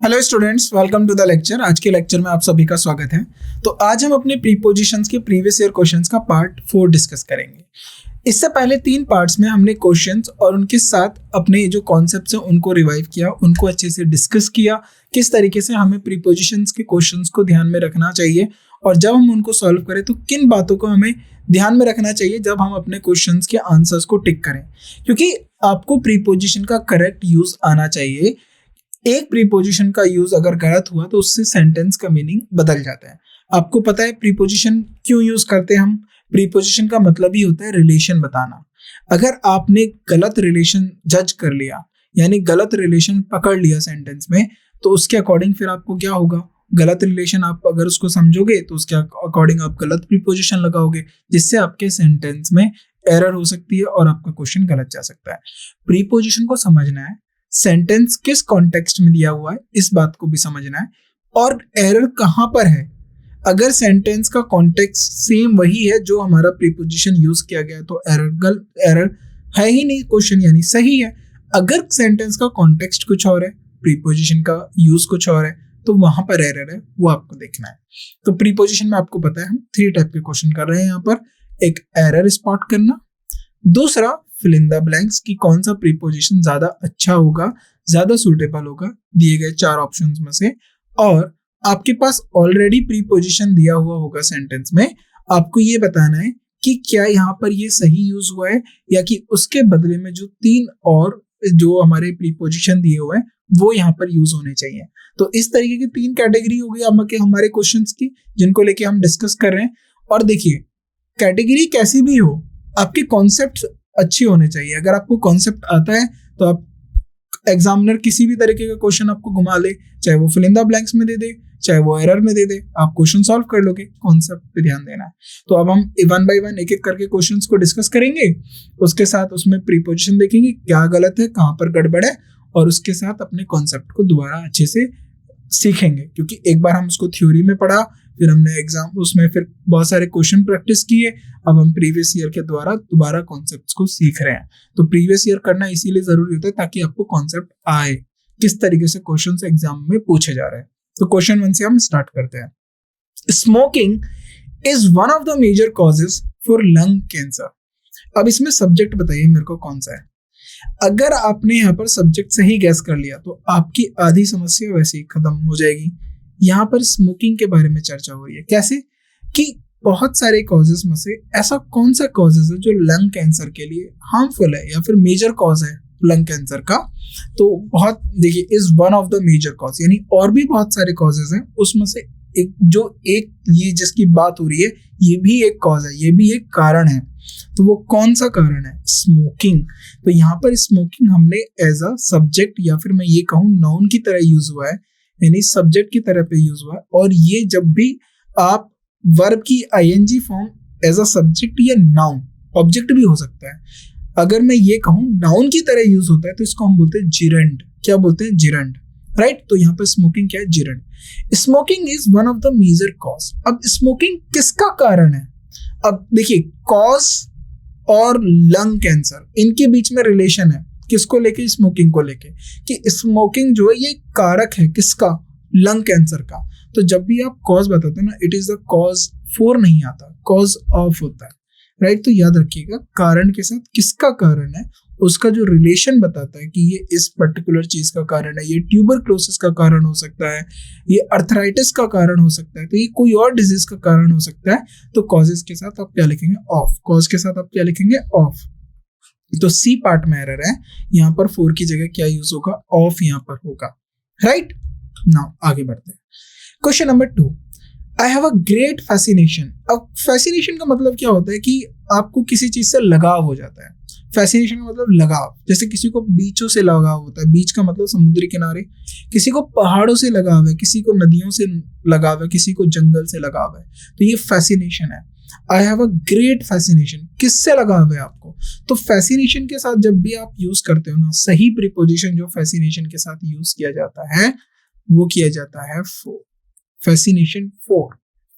Hello students, welcome to the lecture. आज के lecture में आप सभी का स्वागत है। तो आज हम अपने प्रीपोजिशंस के प्रीवियस ईयर क्वेश्चंस का पार्ट 4 डिस्कस करेंगे। इससे पहले 3 पार्ट्स में हमने क्वेश्चंस और उनके साथ अपने जो कॉन्सेप्ट्स हैं उनको रिवाइव किया, उनको अच्छे से डिस्कस किया, किस तरीके से हमें प्रीपोजिशंस के क्वेश्चंस को ध्यान में रखना चाहिए और जब हम उनको सॉल्व करें तो किन बातों को हमें ध्यान में रखना चाहिए जब हम अपने क्वेश्चंस के आंसर्स को टिक करें, क्योंकि आपको प्रीपोजिशन का करेक्ट यूज आना चाहिए। एक प्रीपोजिशन का यूज अगर गलत हुआ तो उससे सेंटेंस का मीनिंग बदल जाता है। आपको पता है प्रीपोजिशन क्यों यूज करते हैं हम? प्रीपोजिशन का मतलब ही होता है रिलेशन बताना। अगर आपने गलत रिलेशन जज कर लिया, यानी गलत रिलेशन पकड़ लिया सेंटेंस में, तो उसके अकॉर्डिंग फिर आपको क्या होगा? गलत रिलेशन आप अगर उसको समझोगे तो उसके अकॉर्डिंग आप गलत प्रीपोजिशन लगाओगे, जिससे आपके सेंटेंस में एरर हो सकती है और आपका क्वेश्चन गलत जा सकता है। प्रीपोजिशन को समझना है, सेंटेंस किस कॉन्टेक्स्ट में दिया हुआ है इस बात को भी समझना है, और एरर कहाँ पर है। अगर सेंटेंस का कॉन्टेक्स्ट सेम वही है जो हमारा प्रीपोजिशन यूज किया गया है तो एरर है ही नहीं, क्वेश्चन यानी सही है। अगर सेंटेंस का कॉन्टेक्स्ट कुछ और है, प्रीपोजिशन का यूज कुछ और है, तो वहां पर एरर है, वो आपको देखना है। तो प्रीपोजिशन में आपको पता है हम 3 टाइप के क्वेश्चन कर रहे हैं यहाँ पर। एक एरर स्पॉट करना, दूसरा फिल इन द ब्लैंक्स कि कौन सा प्रीपोजिशन ज्यादा अच्छा होगा, ज्यादा सूटेबल होगा दिए गए 4 ऑप्शंस में से, और आपके पास ऑलरेडी प्रीपोजिशन दिया हुआ होगा सेंटेंस में, आपको ये बताना है कि क्या यहाँ पर ये सही यूज हुआ है या कि उसके बदले में जो 3 और जो हमारे प्रीपोजिशन दिए हुए हैं वो यहाँ पर यूज होने चाहिए। तो इस तरीके की 3 कैटेगरी हो गई हमारे क्वेश्चंस की, जिनको लेके हम डिस्कस कर रहे हैं। और देखिए, कैटेगरी कैसी भी हो, आपके कॉन्सेप्ट अच्छी होने चाहिए। अगर आपको कॉन्सेप्ट आता है तो आप एग्जामिनर किसी भी तरीके का क्वेश्चन आपको घुमा ले, चाहे वो फिल इन द ब्लैंक्स में दे दे, चाहे वो एरर में दे दे, आप क्वेश्चन सॉल्व कर लोगे। कॉन्सेप्ट पे ध्यान देना है। तो अब हम 1 बाय 1 एक-एक करके क्वेश्चंस को डिस्कस करेंगे, उसके साथ उसमें प्रीपोजिशन देखेंगे क्या गलत है, कहाँ पर गड़बड़ है, और उसके साथ अपने कॉन्सेप्ट को दोबारा अच्छे से सीखेंगे। क्योंकि एक बार हम उसको थ्योरी में पढ़ा, फिर हमने एग्जाम उसमें फिर बहुत सारे क्वेश्चन प्रैक्टिस किए, अब हम प्रीवियस ईयर के द्वारा दोबारा कॉन्सेप्ट्स को सीख रहे हैं। तो प्रीवियस ईयर करना इसीलिए जरूरी होता है ताकि आपको कॉन्सेप्ट आए, किस तरीके से क्वेश्चंस एग्जाम में पूछे जा रहे हैं। तो क्वेश्चन 1 से हम स्टार्ट करते हैं। Smoking is one of the major causes for lung cancer. अब इसमें सब्जेक्ट बताइए मेरे को कौन सा है। अगर आपने यहाँ पर सब्जेक्ट सही गैस कर लिया तो आपकी आधी समस्या वैसे ही खत्म हो जाएगी। यहाँ पर स्मोकिंग के बारे में चर्चा हो रही है। कैसे? कि बहुत सारे कॉजेज में से ऐसा कौन सा कॉजेज है जो लंग कैंसर के लिए हार्मफुल है या फिर मेजर कॉज है लंग कैंसर का। तो बहुत देखिए, is one of the major cause, यानी और भी बहुत सारे कॉजेज हैं, उसमें से एक ये जिसकी बात हो रही है ये भी एक कॉज है, ये भी एक कारण है। तो वो कौन सा कारण है? स्मोकिंग। तो यहाँ पर स्मोकिंग हमने एज अ सब्जेक्ट या फिर मैं ये कहूँ नाउन की तरह यूज हुआ है, यानी सब्जेक्ट की तरह पे यूज हुआ है। और ये जब भी आप वर्ब की I N G form as a subject या नाउन, ऑब्जेक्ट भी हो सकता है, अगर मैं ये कहूँ नाउन की तरह यूज होता है तो इसको हम बोलते हैं जिरंड। क्या बोलते हैं? Gerund, right. तो यहाँ पर स्मोकिंग क्या है? Gerund. Smoking is one of the major cause. अब स्मोकिंग किसका कारण है? अब देखिए, कॉज और लंग कैंसर इनके बीच में रिलेशन है। किसको लेके? स्मोकिंग को लेके, कि स्मोकिंग जो है ये कारक है किसका? लंग कैंसर का। तो जब भी आप कॉज बताते हैं ना, it is the cause for नहीं आता, कॉज ऑफ होता है, राइट। तो याद रखिएगा, कारण के साथ किसका कारण है उसका जो रिलेशन बताता है कि ये इस पर्टिकुलर चीज का कारण है, ये ट्यूबरक्लोसिस का कारण हो सकता है, ये अर्थराइटिस का कारण हो सकता है, तो ये कोई और डिजीज का कारण हो सकता है। तो कॉजेस के साथ आप क्या लिखेंगे? ऑफ। कॉज के साथ आप क्या लिखेंगे? ऑफ। तो सी पार्ट में एरर है, यहाँ पर 4 की जगह क्या यूज होगा? ऑफ यहाँ पर होगा, राइट। नाउ आगे बढ़ते हैं। Question number 2, I have a great fascination. अब फैसिनेशन का मतलब क्या होता है? कि आपको किसी चीज से लगाव हो जाता है। फैसिनेशन का मतलब लगाव। जैसे किसी को बीचों से लगाव होता है, बीच का मतलब समुद्री किनारे, किसी को पहाड़ों से लगाव है, किसी को नदियों से लगाव है, किसी को जंगल से लगाव है। तो ये फैसिनेशन है। I have a great fascination, किससे लगाव है आपको? तो फैसिनेशन के साथ जब भी आप यूज करते हो ना, सही प्रीपोजिशन जो फैसिनेशन के साथ यूज किया जाता है वो किया जाता है फॉर। फैसिनेशन फॉर,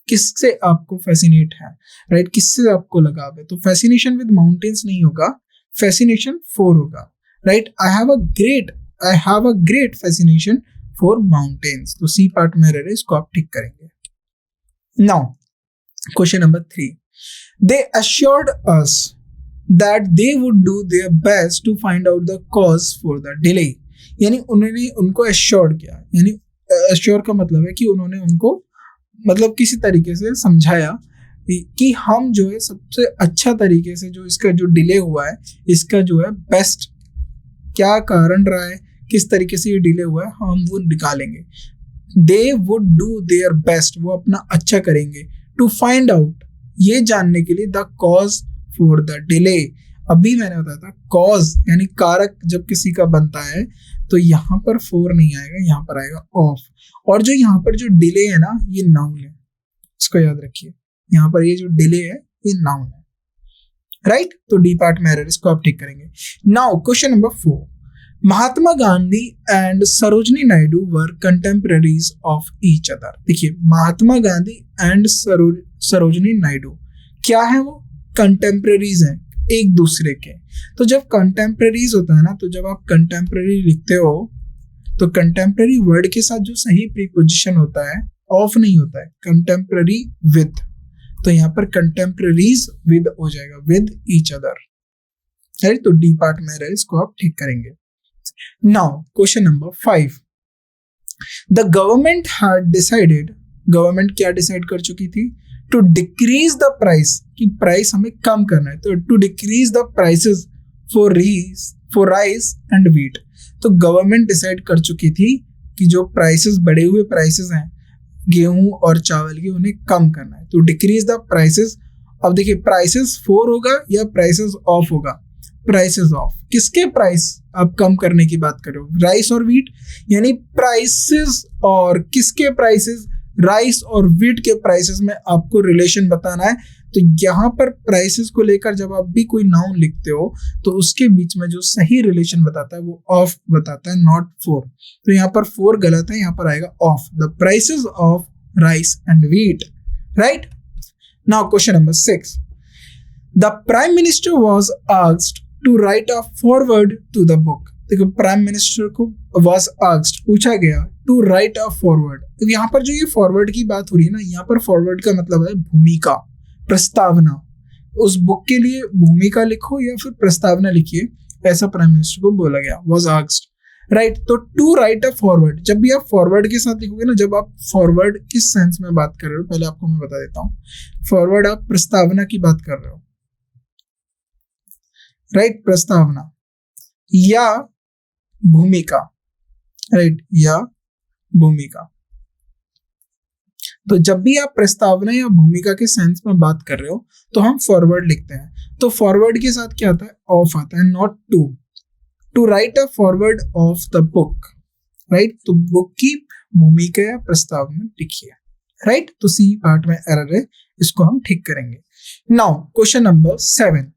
किससे आपको फैसिनेट है, राइट, किससे आपको लगाव है। तो फैसिनेशन विद माउंटेन्स नहीं होगा, फैसिनेशन फॉर होगा, right. I have a great fascination for mountains. तो सी पार्ट में एरर है, इसको आप ठीक करेंगे। Now question number 3, they assured us that they would do their best to find out the cause for the delay। यानी उन्होंने उनको assured किया, यानी assure का मतलब है कि उन्होंने उनको मतलब किसी तरीके से समझाया कि हम जो है सबसे अच्छा तरीके से जो इसका जो डिले हुआ है इसका जो है बेस्ट क्या कारण रहा है, किस तरीके से ये डिले हुआ है हम वो निकालेंगे। They would do their best, वो अपना अच्छा करेंगे, टू फाइंड आउट, ये जानने के लिए, the cause for the delay. अभी मैंने बताया था कॉज यानी कारक जब किसी का बनता है तो यहाँ पर फोर नहीं आएगा, यहाँ पर आएगा ऑफ। और जो यहाँ पर जो डिले है ना ये नाउन है, इसको याद रखिए, यहाँ पर ये जो डिले है ये नाउन है, राइट। तो डी पार्ट में एरर, इसको आप ठीक करेंगे। Now question number 4, Mahatma Gandhi and Sarojini Naidu were contemporaries of each other. देखिए महात्मा गांधी एंड सरोजनी नायडू क्या है, वो कंटेम्पररीज हैं एक दूसरे के। तो जब कंटेम्पररीज होता है ना, तो जब आप कंटेम्पररी लिखते हो तो कंटेम्पररी वर्ड के साथ जो सही प्रीपोजिशन होता है ऑफ नहीं होता है, कंटेम्पररी विद। तो यहाँ पर कंटेम्पररीज विद हो जाएगा, विद ईच अदर, राइट। तो डी पार्ट में एरर, इसको आप ठीक करेंगे। Now, question number 5. The government had decided, government क्या डिसाइड कर चुकी थी, to decrease the price, कि प्राइस हमें कम करना है, तो to decrease the prices for rice and wheat। तो गवर्नमेंट डिसाइड कर चुकी थी कि जो प्राइसेस बढ़े हुए प्राइसेस हैं गेहूं और चावल के उन्हें कम करना है, तो डिक्रीज द प्राइसेस। अब देखिए प्राइसेस 4 होगा या प्राइसेस ऑफ होगा, प्राइसेस ऑफ। किसके प्राइस आप कम करने की बात कर रहे हो, राइस और व्हीट, यानी प्राइसेस और किसके प्राइसेस, राइस और व्हीट के प्राइसेस में आपको रिलेशन बताना है। तो यहाँ पर प्राइसेस को लेकर जब आप भी कोई नाउन लिखते हो तो उसके बीच में जो सही रिलेशन बताता है वो ऑफ बताता है, नॉट फोर। तो यहाँ पर फोर गलत है, यहाँ पर आएगा of, the prices of rice and wheat, right. Now question number 6, the prime minister was asked to write a foreword to the book. देखो प्राइम मिनिस्टर को वाज आस्क्ड पूछा गया टू राइट अ फॉरवर्ड। तो यहाँ पर जो ये forward की बात हो रही है ना, यहाँ पर फॉरवर्ड का मतलब है भूमिका, प्रस्तावना। उस बुक के लिए भूमिका लिखो या फिर प्रस्तावना लिखिए, ऐसा प्राइम मिनिस्टर को बोला गया, वाज आस्क्ड, राइट। तो टू राइट अ फॉरवर्ड, जब भी आप फॉरवर्ड के साथ लिखोगे ना, जब आप फॉरवर्ड किस सेंस में बात कर रहे हो पहले आपको मैं बता देता हूँ। फॉरवर्ड आप प्रस्तावना की बात कर रहे हो, राइट, प्रस्तावना या भूमिका, राइट, या भूमिका। तो जब भी आप प्रस्तावना या भूमिका के सेंस में बात कर रहे हो तो हम फॉरवर्ड लिखते हैं। तो फॉरवर्ड के साथ क्या आता है, ऑफ आता है, not to. To write a foreword of the book, right. तो बुक की भूमिका या प्रस्तावना लिखिए, राइट। तो सी पार्ट में एरर है, इसको हम ठीक करेंगे। Now question number 7,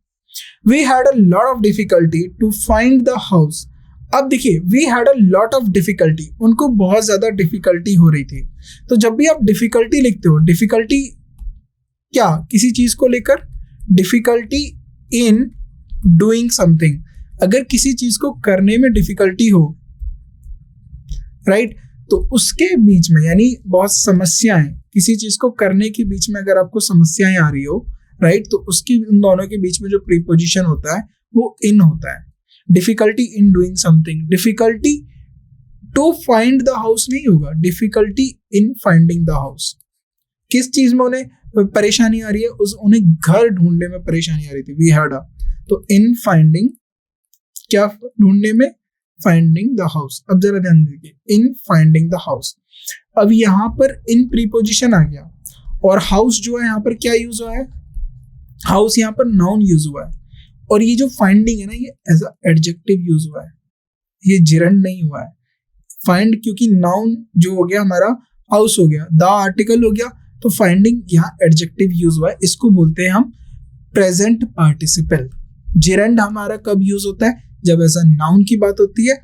we had a lot of difficulty to find the house. अब देखिए we had a lot of difficulty, उनको बहुत ज्यादा डिफिकल्टी हो रही थी। तो जब भी आप डिफिकल्टी लिखते हो, डिफिकल्टी क्या, किसी चीज को लेकर, डिफिकल्टी इन डूइंग समथिंग। अगर किसी चीज को करने में डिफिकल्टी हो, राइट, तो उसके बीच में यानी बहुत समस्याएं, किसी चीज को करने के बीच में अगर आपको समस्याएं आ रही हो, राइट, तो उसकी उन दोनों के बीच में जो प्रीपोजिशन होता है वो इन होता है। Difficulty in doing something, difficulty to find the house नहीं होगा, difficulty in finding the house. किस चीज में उन्हें परेशानी आ रही है, उन्हें घर ढूंढने में परेशानी आ रही थी, वी हैड अ, तो इन फाइंडिंग, क्या ढूंढने में, फाइंडिंग द हाउस। अब जरा ध्यान दीजिए, इन फाइंडिंग द हाउस। अब यहाँ पर इन प्रीपोजिशन आ गया और हाउस जो है यहाँ पर क्या यूज हुआ है, हाउस यहाँ पर नाउन यूज हुआ है, और ये जो फाइंडिंग है ना ये एज अ एडजेक्टिव यूज हुआ है, ये जिरंड नहीं हुआ है। फाइंड क्योंकि नाउन जो हो गया हमारा हाउस हो गया, द आर्टिकल हो गया, तो फाइंडिंग यहाँ एडजेक्टिव यूज हुआ है, इसको बोलते हैं हम प्रेजेंट पार्टिसिपल। जिरंड हमारा कब यूज होता है, जब ऐसा नाउन की बात होती है,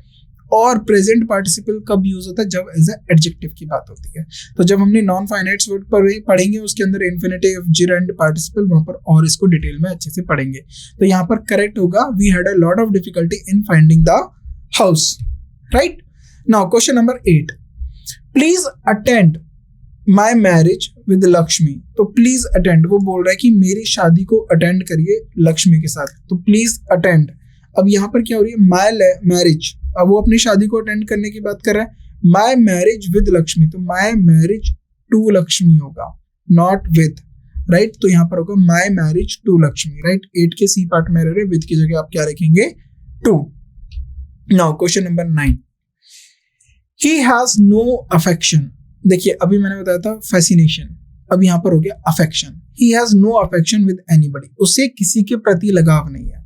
और प्रेजेंट पार्टिसिपल कब यूज होता है, जब एज अ एडजेक्टिव की बात होती है। तो जब हमने नॉन फाइनाइट्स वर्ड पढ़ेंगे उसके अंदर इन्फिनेटिव, जिरंड, पार्टिसिपल, वहां पर और इसको डिटेल में अच्छे से पढ़ेंगे। तो यहाँ पर करेक्ट होगा, we had a lot of difficulty in finding the house, right. Now question number 8, please attend my marriage with Lakshmi. तो प्लीज अटेंड, वो बोल रहा है कि मेरी शादी को अटेंड करिए लक्ष्मी के साथ, तो प्लीज अटेंड। अब यहाँ पर क्या हो रही है, माई मैरिज, अब वो अपनी शादी को अटेंड करने की बात कर रहा है। माई मैरिज विद लक्ष्मी, तो माई मैरिज टू लक्ष्मी होगा, नॉट विद, राइट। तो यहाँ पर होगा my marriage to Lakshmi, right. 8 के सी पार्ट में रहे, विद की जगह आप क्या रखेंगे, to. Now question number 9, he has no affection. देखिए अभी मैंने बताया था फैसिनेशन, अब यहाँ पर हो गया affection. He has no affection with anybody, उसे किसी के प्रति लगाव नहीं है।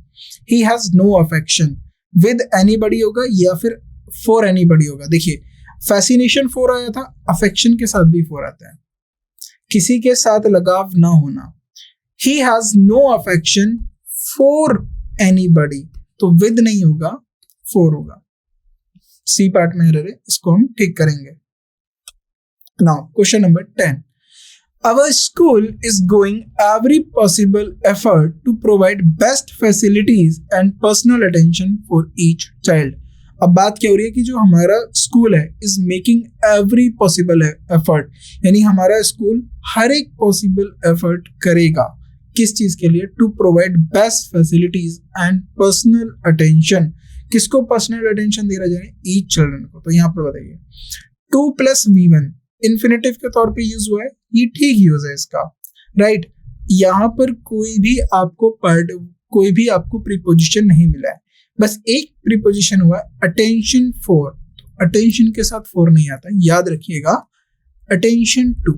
He has no affection with anybody होगा या फिर फॉर एनीबडी होगा। देखिए फैसिनेशन फॉर आया था, अफेक्शन के साथ भी फॉर आता है, किसी के साथ लगाव ना होना। He has no affection for anybody, तो विद नहीं होगा, फॉर होगा। सी पार्ट में रहे, इसको हम ठीक करेंगे। Now question number 10, our school is going every possible effort to provide best facilities and personal attention for each child। अब बात क्या हो रही है कि जो हमारा स्कूल है is making every possible effort, यानी हमारा स्कूल हर एक पॉसिबल एफर्ट करेगा किस चीज के लिए, to provide best facilities and personal attention. किसको पर्सनल अटेंशन दे रहा जाए, ईच चिल्ड्रन को। तो यहाँ पर बताइए 2 + V1 इन्फिनेटिव के तौर पे यूज हुआ है, ये ठीक यूज है इसका, राइट। यहाँ पर कोई भी आपको प्रीपोजिशन नहीं मिला है, बस एक प्रीपोजिशन हुआ अटेंशन फॉर। अटेंशन के साथ फॉर नहीं आता, याद रखिएगा। अटेंशन टू,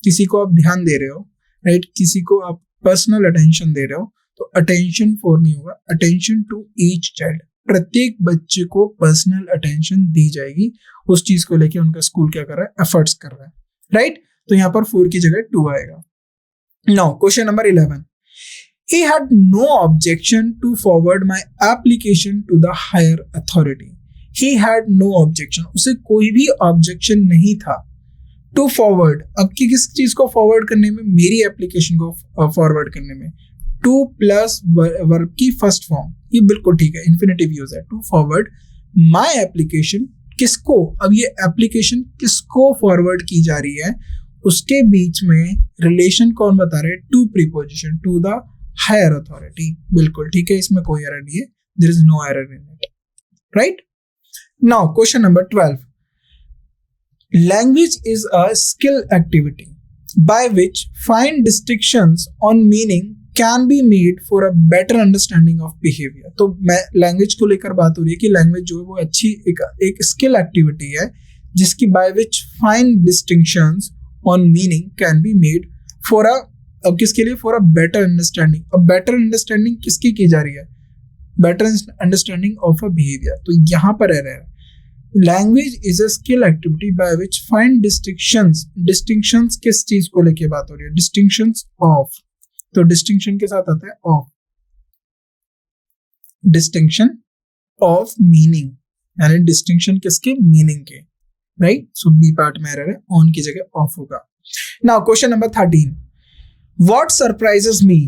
किसी को आप ध्यान दे रहे हो, राइट, किसी को आप पर्सनल अटेंशन दे रहे हो, तो अटेंशन फॉर नहीं होगा, अटेंशन टू ईच चाइल्ड। प्रत्येक बच्चे को पर्सनल अटेंशन दी जाएगी, उस चीज को लेके उनका स्कूल क्या कर रहा है, एफर्ट्स कर रहा है, राइट। तो यहाँ पर 4 की जगह 2 आएगा। Now question number 11, he had no objection to forward my application to the higher authority। he had no objection, उसे कोई भी ऑब्जेक्शन नहीं था टू फॉरवर्ड। अब की किस चीज को फॉरवर्ड करने में, मेरी एप्लीकेशन को फॉरवर्ड करने में। 2 प्लस वर्ब की फर्स्ट फॉर्म, ये बिल्कुल ठीक है, इन्फिनेटिव यूज है। टू फॉरवर्ड माई एप्लीकेशन, किसको, अब ये एप्लीकेशन किसको फॉरवर्ड की जा रही है, उसके बीच में रिलेशन कौन बता रहे हैं, to preposition, to the higher authority. बिल्कुल ठीक है, इसमें कोई एरर नहीं है, there is no error in it, right. Now question number 12, language is a skill activity by which fine distinctions on meaning can be made for a better understanding of behavior। तो मैं language को लेकर बात हो रही है कि language जो है वो अच्छी एक स्किल एक्टिविटी है जिसकी by which fine distinctions on meaning can be made for a, अब किसके लिए, for a better understanding। अब better understanding किसकी की जा रही है, better understanding of a behavior। तो यहाँ पर है language is a skill activity by which find distinctions. Distinctions किस चीज को लेके बात हो रही है, डिस्टिंक्शंस ऑफ। तो डिस्टिंक्शन के साथ आता है ऑफ, डिस्टिंक्शन ऑफ मीनिंग, यानी डिस्टिंक्शन किसके, मीनिंग के, राइट। सो बी पार्ट में एरर है, ऑन की जगह ऑफ होगा। Now question number 13, what surprises me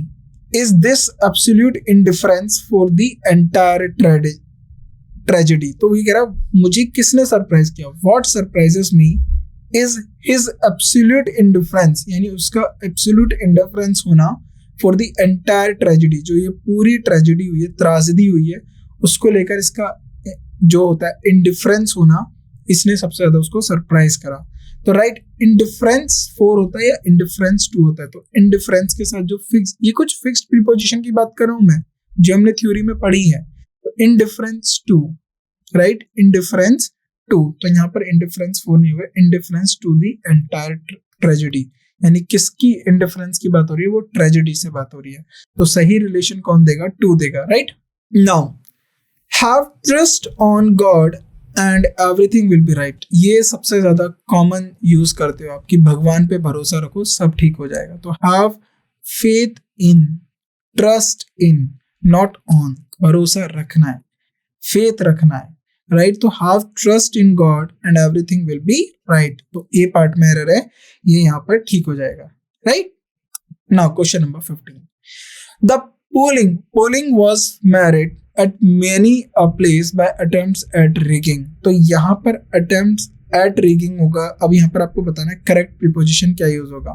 is this absolute indifference for the entire tragedy. तो ये कह रहा मुझे किसने सरप्राइज किया, what surprises me is his absolute indifference, यानी उसका एब्सोल्यूट इंडिफरेंस होना फॉर द एंटायर ट्रेजेडी। जो ये पूरी ट्रेजेडी हुई है, त्रासदी हुई है, उसको लेकर इसका जो होता है इंडिफरेंस होना, इसने सबसे ज्यादा उसको सरप्राइज करा। तो राइट, इंडिफरेंस 4 होता है या इंडिफरेंस 2 होता है। तो इंडिफरेंस के साथ जो फिक्स, ये कुछ फिक्स्ड प्रीपोजिशन की बात कर रहा हूं मैं, जो हमने थ्योरी में पढ़ी है। तो इंडिफरेंस 2, राइट, इंडिफरेंस 2। तो यहाँ पर इंडिफरेंस 4 नहीं हुआ, indifference to the entire tragedy, यानी किसकी इंडिफरेंस की बात हो रही है, वो ट्रेजेडी से बात हो रही है। तो सही रिलेशन कौन देगा, 2 देगा, right. Now have trust on God and everything will be right. ये सबसे ज्यादा कॉमन यूज करते हो आप कि भगवान पे भरोसा रखो, सब ठीक हो जाएगा। तो have faith in, trust in, not on, भरोसा रखना है, फेथ रखना है, राइट। तो have trust in God and everything will be right. तो ए पार्ट में एरर है, ये यहाँ पर ठीक हो जाएगा, right. Now question number 15, the polling was married at many a place by attempts at rigging। तो यहाँ पर attempts एट रिगिंग होगा। अब यहाँ पर आपको बताना है करेक्ट प्रीपोजिशन क्या यूज होगा।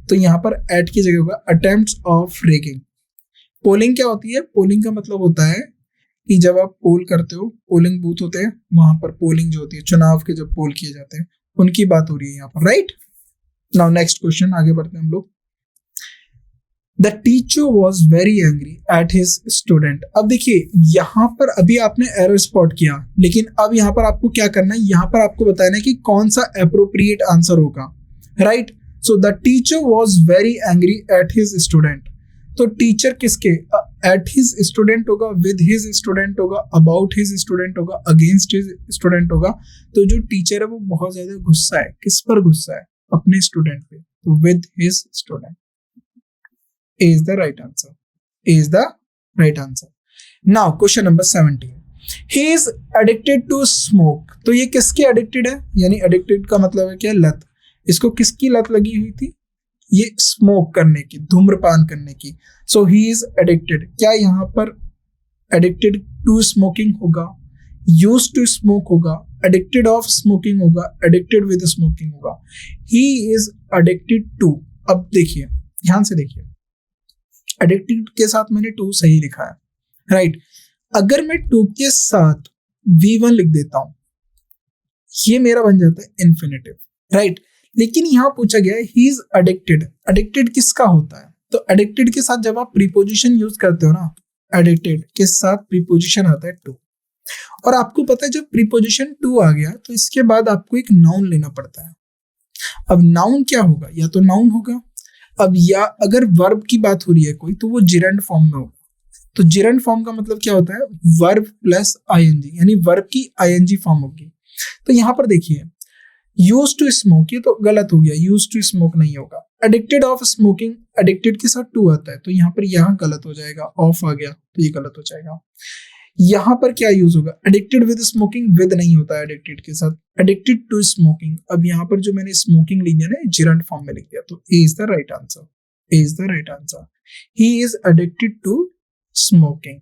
तो यहाँ पर एट की जगह होगा अटेम्प्ट्स ऑफ रिगिंग। पोलिंग क्या होती है? पोलिंग का मतलब होता है कि जब आप पोल करते हो, पोलिंग बूथ होते हैं, वहां पर पोलिंग जो होती है, चुनाव के जब पोल किए जाते हैं, उनकी बात हो रही है यहाँ पर, राइट। नाउ नेक्स्ट क्वेश्चन, आगे बढ़ते हैं हम लोग। The teacher was very angry at his student. अब देखिए यहाँ पर अभी आपने एरर स्पॉट किया, लेकिन अब यहाँ पर आपको क्या करना है, यहाँ पर आपको बताना है कि कौन सा अप्रोप्रिएट आंसर होगा, right. So the teacher was very angry at his student. तो टीचर किसके? एट हिज स्टूडेंट होगा, विद हिज स्टूडेंट होगा, अबाउट हिज स्टूडेंट होगा, अगेंस्ट हिज स्टूडेंट होगा। तो जो टीचर है वो बहुत ज्यादा गुस्सा है, किस पर गुस्सा है? अपने स्टूडेंट पे। तो with his student is the right answer. Is the right answer. Now question number 17. He is addicted to smoke. तो ये किसके addicted है? यानी addicted का मतलब है क्या? लत। इसको किसकी लत लगी हुई थी? ये स्मोक करने की, धूम्रपान करने की। So he is addicted. क्या यहाँ पर addicted to smoking होगा, used to smoke होगा, addicted of smoking होगा, addicted with smoking होगा? He is addicted to। अब देखिए, ध्यान से देखिए, एडिक्टेड के साथ मैंने टू सही लिखा है, राइट। अगर मैं टू के साथ V1 लिख देता हूं, ये मेरा बन जाता है इन्फिनेटिव, राइट। लेकिन यहां पूछा गया है ही इज एडिक्टेड। एडिक्टेड किसका होता है? तो एडिक्टेड के साथ जब आप प्रीपोजिशन यूज करते हो ना, एडिक्टेड के साथ प्रीपोजिशन आता है टू। और आपको पता है जब प्रीपोजिशन टू आ गया तो इसके बाद आपको एक नाउन लेना पड़ता है। अब नाउन क्या होगा? या तो नाउन होगा, अब या अगर वर्ब की बात हो रही है कोई, तो वो जिरंड फॉर्म में होगा। तो जिरंड फॉर्म का मतलब क्या होता है? वर्ब प्लस आईएनजी, यानी वर्ब की आईएनजी फॉर्म होगी। तो यहाँ पर देखिए यूज टू स्मोक, ये तो गलत हो गया, यूज टू स्मोक नहीं होगा। एडिक्टेड ऑफ स्मोकिंग, एडिक्टेड के साथ टू आता है, तो यहाँ पर यहाँ गलत हो जाएगा, ऑफ आ गया तो ये गलत हो जाएगा। यहाँ पर क्या यूज होगा? एडिक्टेड विद स्मोकिंग, विद नहीं होता है एडिक्टेड के साथ। एडिक्टेड टू स्मोकिंग, अब यहाँ पर जो मैंने स्मोकिंग लिख दिया ना, जिरंड फॉर्म में लिख दिया, तो A is the right answer. A is the right answer. He is addicted to smoking,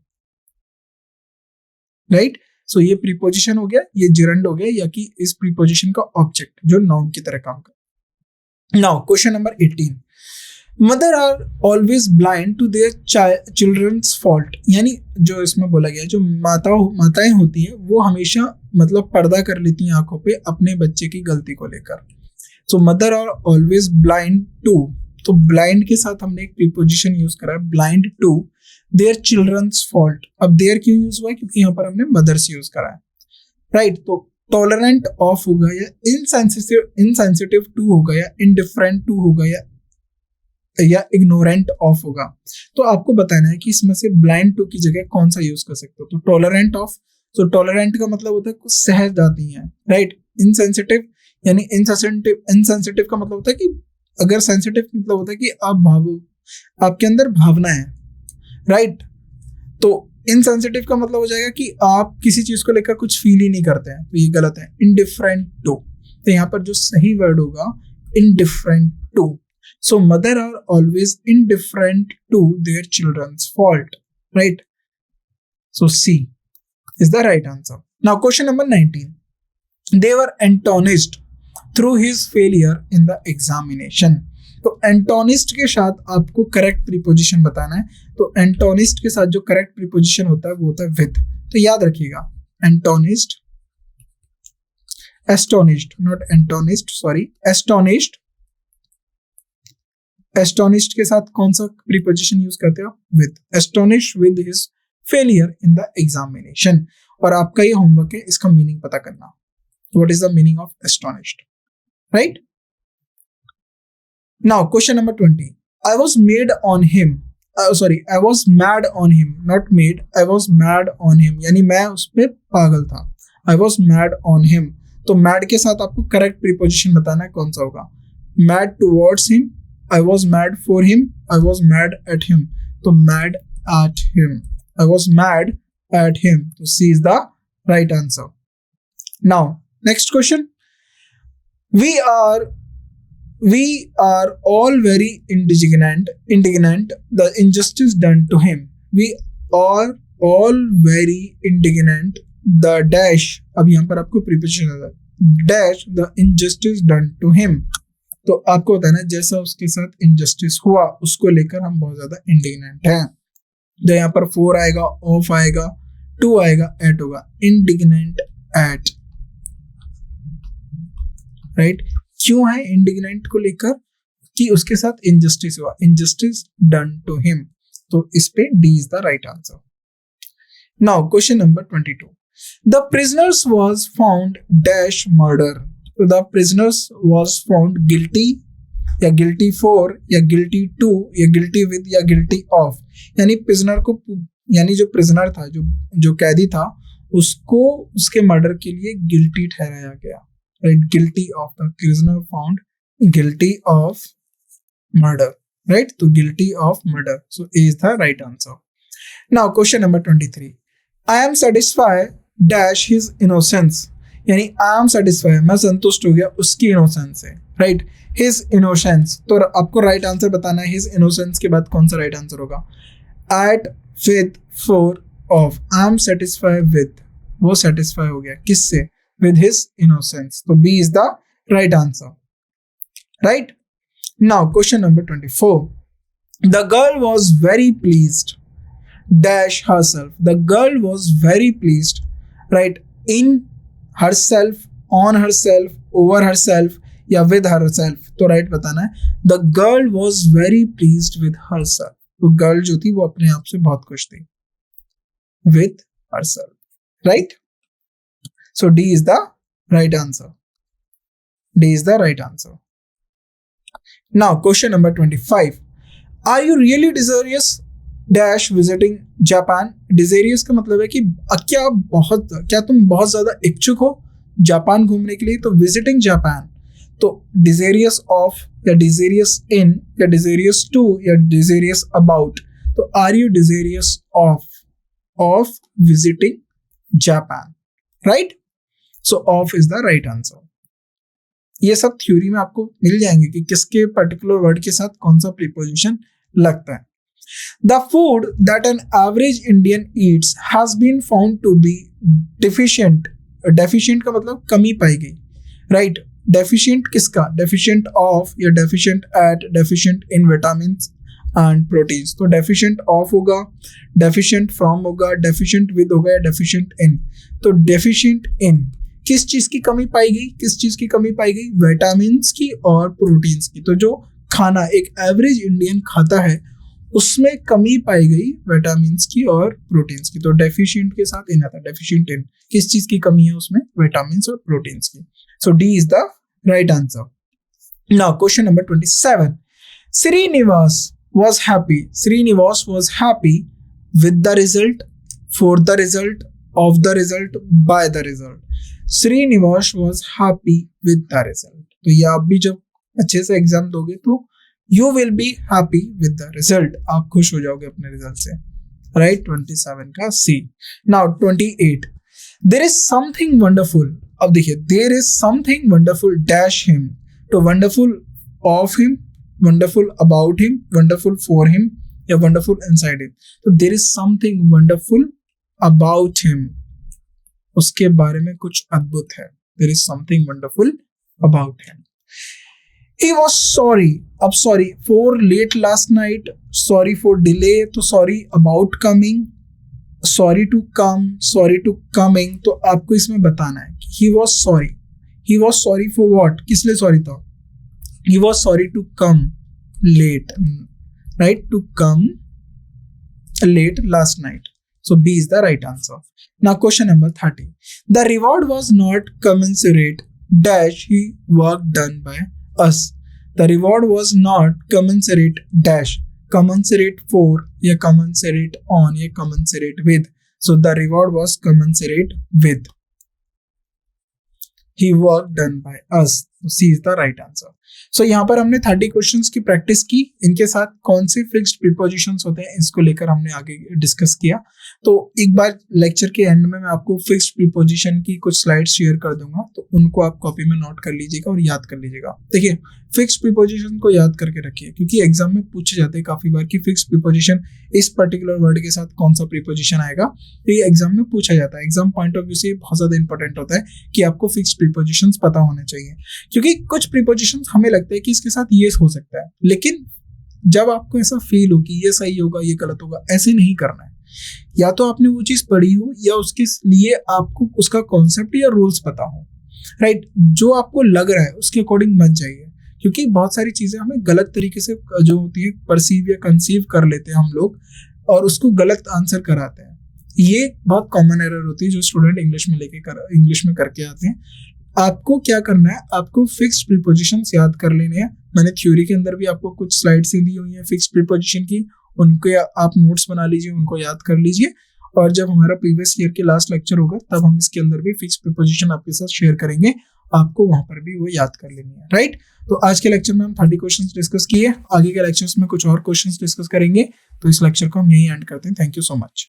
right. So ये प्रीपोजिशन हो गया, ये जिरंड हो गया, या कि इस प्रीपोजिशन का ऑब्जेक्ट जो नाउन की तरह काम कर। Now question number 18। Mother are always blind to their childrens fault. यानी जो इसमें बोला गया है, जो माताएं होती हैं वो हमेशा मतलब पर्दा कर लेती हैं आंखों पे अपने बच्चे की गलती को लेकर। So mother are always blind to, तो ब्लाइंड के साथ हमने एक प्रीपोजिशन यूज करा है, blind to their childrens fault. अब देयर क्यों यूज हुआ है? क्योंकि यहाँ पर हमने मदर्स यूज करा है, राइट। तो टॉलरेंट ऑफ होगा, या इनसेंसिटिव टू होगा, या इनडिफरेंट टू होगा, या इग्नोरेंट ऑफ होगा। तो आपको बताना है कि इसमें से ब्लाइंड टू की जगह कौन सा यूज कर सकते हो। तो टॉलरेंट ऑफ, तो टॉलरेंट का मतलब होता है कुछ सहज जाती हैं, राइट। इनसेंसिटिव, यानी इनसेंसिटिव का मतलब होता है कि अगर सेंसिटिव मतलब होता है कि आप आपके अंदर भावना है, राइट। तो इनसेंसिटिव का मतलब हो जाएगा कि आप किसी चीज को लेकर कुछ फील ही नहीं करते हैं, तो ये गलत है। इनडिफरेंट टू, तो यहाँ पर जो सही वर्ड होगा indifferent to. So mother are always indifferent to their children's fault, right? So C is the right answer. Now question number 19. They were antagonist through his failure in the examination. तो antagonist के साथ आपको correct preposition बताना है। तो antagonist के साथ जो करेक्ट प्रीपोजिशन होता है वो होता है with। तो याद रखिएगा antagonist, astonished, not antagonist, sorry, astonished। Astonished के साथ कौन सा प्रीपोजिशन यूज करते हो? With. Astonish with his failure in the examination. और आपका ये होमवर्क है, इसका मीनिंग पता करना। What is the meaning of astonished, right. Now question number 20। I was made on him, sorry I was mad on him, not made, I was mad on him, यानी मैं उस पर पागल था। I was mad on him, तो mad के साथ आपको करेक्ट प्रीपोजिशन बताना है, कौन सा होगा? Mad towards him, I was mad for him, I was mad at him, तो mad at him, I was mad at him, तो C is the right answer. Now next question. We are all very indignant the injustice done to him. We are all very indignant the dash, अब यहाँ पर आपको preposition dash the injustice done to him. तो आपको होता है ना, जैसा उसके साथ injustice हुआ उसको लेकर हम बहुत ज्यादा indignant हैं। तो यहाँ पर 4 आएगा, ऑफ आएगा, 2 आएगा, at होगा, indignant at, राइट। क्यों है indignant को लेकर? कि उसके साथ injustice हुआ, injustice done to him। तो इस पे D is the right answer। Now question number 22. The prisoners was found dash murder. So the prisoners was found guilty या guilty for या guilty to या guilty with या guilty of। यानी prisoner को, यानी जो prisoner था, जो कैदी था, उसको उसके मर्डर के लिए guilty ठहराया गया, right? Guilty of, the prisoner found guilty of murder, right? तो guilty of murder, so A is the right answer। Now question number 23. I am satisfied dash his innocence। यानी आई एम सेटिस्फाइड, मैं संतुष्ट हो गया उसकी innocence से, right. His innocence, तो आपको राइट आंसर बताना है। हिज इनोसेंस के बाद कौन सा राइट आंसर होगा? At, with, for, of. I am satisfied with, वो सेटिस्फाई हो गया किससे? With his innocence. तो B is the right answer, right. Now question number 24. The girl was very pleased dash herself। The girl was very pleased, right? In herself, on herself, over herself या with herself। तो right बताना है। The girl was very pleased with herself। तो girl जो थी वो अपने आप से बहुत खुश थी, with herself, right? So D is the right answer। D is the right answer। Now question number 25. Are you really desirous dash visiting Japan. Desirous का मतलब है कि क्या तुम बहुत ज्यादा इच्छुक हो जापान घूमने के लिए? तो विजिटिंग जापान, तो डिजेरियस ऑफ या डिजेरियस इन या डिजेरियस टू या डिजेरियस अबाउट। तो are you desirous of visiting Japan, right? So of is the right answer. ये सब थ्योरी में आपको मिल जाएंगे कि किसके पर्टिकुलर वर्ड के साथ कौन सा प्रीपोजिशन लगता है। The food that an average Indian eats has been found to be deficient। Deficient का मतलब कमी पाई गई, right? Deficient किसका? Deficient of या deficient at, deficient in vitamins and proteins। तो deficient of होगा, deficient from होगा, deficient with होगा या deficient in। तो deficient in किस चीज की कमी पाई गई? किस चीज की कमी पाई गई? विटामिन्स की और प्रोटीन्स की। तो जो खाना एक एवरेज इंडियन खाता है उसमें कमी पाई गई विटामिन्स की और प्रोटीन्स की। तो डेफिशिएंट के साथ इन आता है, डेफिशिएंट इन किस चीज की कमी है? उसमें विटामिन्स और प्रोटीन्स की। So D is the right answer. Now question number 27. Srinivas was happy। Srinivas was happy with the result, for the result, of the result, by the result। Srinivas was happy with the result। तो ये आप भी जब अच्छे से exam दोगे तो you will be happy with the result। आप खुश हो जाओगे अपने रिजल्ट से, राइट। 27 का C। Now 28. There is something wonderful। अब देखिए, there is something wonderful dash him। तो wonderful of him, wonderful about him, wonderful for him या wonderful inside him। तो there is something wonderful about him, उसके बारे में कुछ अद्भुत है। There is something wonderful about him। He was sorry। अब sorry for late last night, sorry for delay, तो sorry about coming, sorry to come, sorry to coming। तो आपको इसमें बताना है कि he was sorry। He was sorry for what? किस लिए sorry था? He was sorry to come late, right? To come late last night। So B is the right answer। Now question number 30. The reward was not commensurate dash he work done by us। The reward was not commensurate dash, commensurate for या commensurate on या commensurate with। So the reward was commensurate with he work done by us। C is the right answer. So यहाँ पर हमने 30 questions की practice की, इनके साथ कौन से फिक्स्ड प्रीपोजिशंस होते हैं इसको लेकर हमने आगे डिस्कस किया। तो एक बार लेक्चर के एंड में मैं आपको फिक्स्ड प्रीपोजिशन की कुछ स्लाइड्स शेयर कर दूंगा, तो उनको आप कॉपी में नोट कर लीजिएगा और याद कर लीजिएगा। देखिए, फिक्स्ड प्रीपोजिशन को याद करके रखिए, क्योंकि एग्जाम में पूछे जाते हैं काफी बार कि फिक्स्ड प्रीपोजिशन इस पर्टिकुलर वर्ड के साथ कौन सा प्रीपोजिशन आएगा, तो ये एग्जाम में पूछा जाता है। एग्जाम पॉइंट ऑफ व्यू से बहुत ज्यादा इंपॉर्टेंट होता है कि आपको फिक्स्ड प्रीपोजिशंस पता होने चाहिए, क्योंकि कुछ प्रीपोजिशंस हमें लगता है कि इसके साथ ये हो सकता है, लेकिन जब आपको ऐसा फील हो कि ये सही होगा ये गलत होगा, ऐसे नहीं करना है। या तो आपने वो चीज पढ़ी हो या उसके लिए आपको उसका कॉन्सेप्ट या रूल्स पता हो, राइट। जो आपको लग रहा है उसके अकॉर्डिंग मत जाइए, क्योंकि बहुत सारी चीजें हमें गलत तरीके से जो होती है परसीव या कंसीव कर लेते हैं हम लोग, और उसको गलत आंसर कराते हैं। ये बहुत कॉमन एरर होती है जो स्टूडेंट इंग्लिश में करके आते हैं। आपको क्या करना है, आपको फिक्स्ड प्रीपोजिशंस याद कर लेने हैं। मैंने थ्योरी के अंदर भी आपको कुछ स्लाइड्स दी हुई हैं फिक्स्ड प्रीपोजिशन की, उनके आप नोट्स बना लीजिए, उनको याद कर लीजिए। और जब हमारा प्रीवियस ईयर के लास्ट लेक्चर होगा तब हम इसके अंदर भी फिक्स्ड प्रीपोजिशन आपके साथ शेयर करेंगे, आपको वहां पर भी वो याद कर लेनी है, राइट। तो आज के लेक्चर में हम 30 क्वेश्चंस डिस्कस किए, आगे के लेक्चर्स में कुछ और क्वेश्चंस डिस्कस करेंगे। तो इस लेक्चर को हम यहीं एंड करते हैं। Thank you so much.